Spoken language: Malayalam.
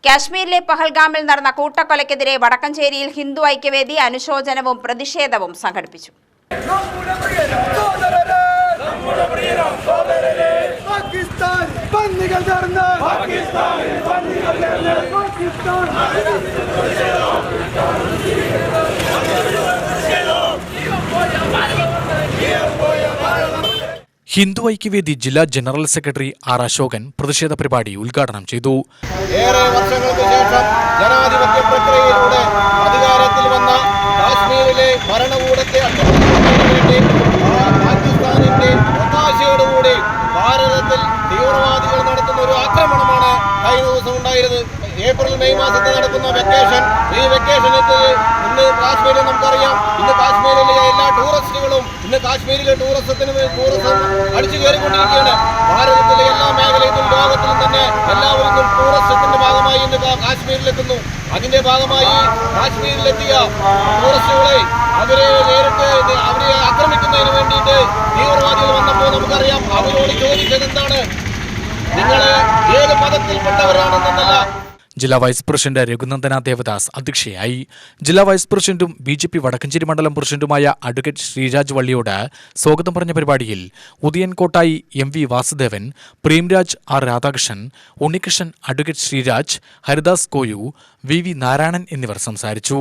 കാശ്മീരിലെ പഹൽഗാമിൽ നടന്ന കൂട്ടക്കൊലയ്ക്കെതിരെ വടക്കഞ്ചേരിയിൽ ഹിന്ദു ഐക്യവേദി അനുശോചനവും പ്രതിഷേധവും സംഘടിപ്പിച്ചു. ഹിന്ദു ഐക്യവേദി ജില്ലാ ജനറൽ സെക്രട്ടറി ആർ അശോകൻ പ്രതിഷേധ പരിപാടി ഉദ്ഘാടനം ചെയ്തു. ഏറെ വർഷങ്ങൾക്ക് ശേഷം ജനാധിപത്യ പ്രക്രിയയിലൂടെ അധികാരത്തിൽ വന്ന കാശ്മീരിലെ ഭരണകൂടത്തെ അട്ടിമറിക്കുന്നതിന് വേണ്ടി പാകിസ്ഥാനിന്റെ ഒത്താശയോടുകൂടി ഭാരതത്തിൽ തീവ്രവാദികൾ നടത്തുന്ന ഒരു ആക്രമണമാണ് കഴിഞ്ഞ ദിവസം ഉണ്ടായിരുന്നത്. ഏപ്രിൽ മെയ് മാസത്തിൽ നടക്കുന്ന വെക്കേഷൻ, ഈ വെക്കേഷനത്തിൽ ഇന്ന് കാശ്മീരിൽ നമുക്കറിയാം, ഇന്ന് കാശ്മീരിലെ എല്ലാ ടൂറിസ്റ്റുകളും ഇന്ന് കാശ്മീരിലെ ടൂറിസം അടിച്ചു കയറിക്കൊണ്ടിരിക്കുകയാണ്. ഭാരതത്തിലെ എല്ലാ മേഖലയിലും ലോകത്തിലും തന്നെ എല്ലാവരും ടൂറിസത്തിന്റെ ഭാഗമായി ഇന്ന് കാശ്മീരിലെത്തുന്നു. അതിന്റെ ഭാഗമായി കാശ്മീരിലെത്തിയ ടൂറിസ്റ്റുകളെ അവരെ ആക്രമിക്കുന്നതിന് വേണ്ടിയിട്ട് തീവ്രവാദികൾ വന്നപ്പോൾ നമുക്കറിയാം, അവരോട് ചോദിച്ചത് എന്താണ്, നിങ്ങൾ ഏത് മതത്തിൽപ്പെട്ടവരാണെന്നല്ല. ജില്ലാ വൈസ് പ്രസിഡന്റ് രഘുനന്ദന ദേവദാസ് അധ്യക്ഷയായി. ജില്ലാ വൈസ് പ്രസിഡന്റും BJP വടക്കഞ്ചേരി മണ്ഡലം പ്രസിഡന്റുമായ അഡ്വക്കേറ്റ് ശ്രീരാജ് വള്ളിയോട് സ്വാഗതം പറഞ്ഞ പരിപാടിയിൽ Udayan Kottayi, MV Vasudevan, Premraj, R Radhakrishnan, Unnikrishnan, advocate Sreeraj, Haridas Koyu, VV Narayanan എന്നിവർ സംസാരിച്ചു.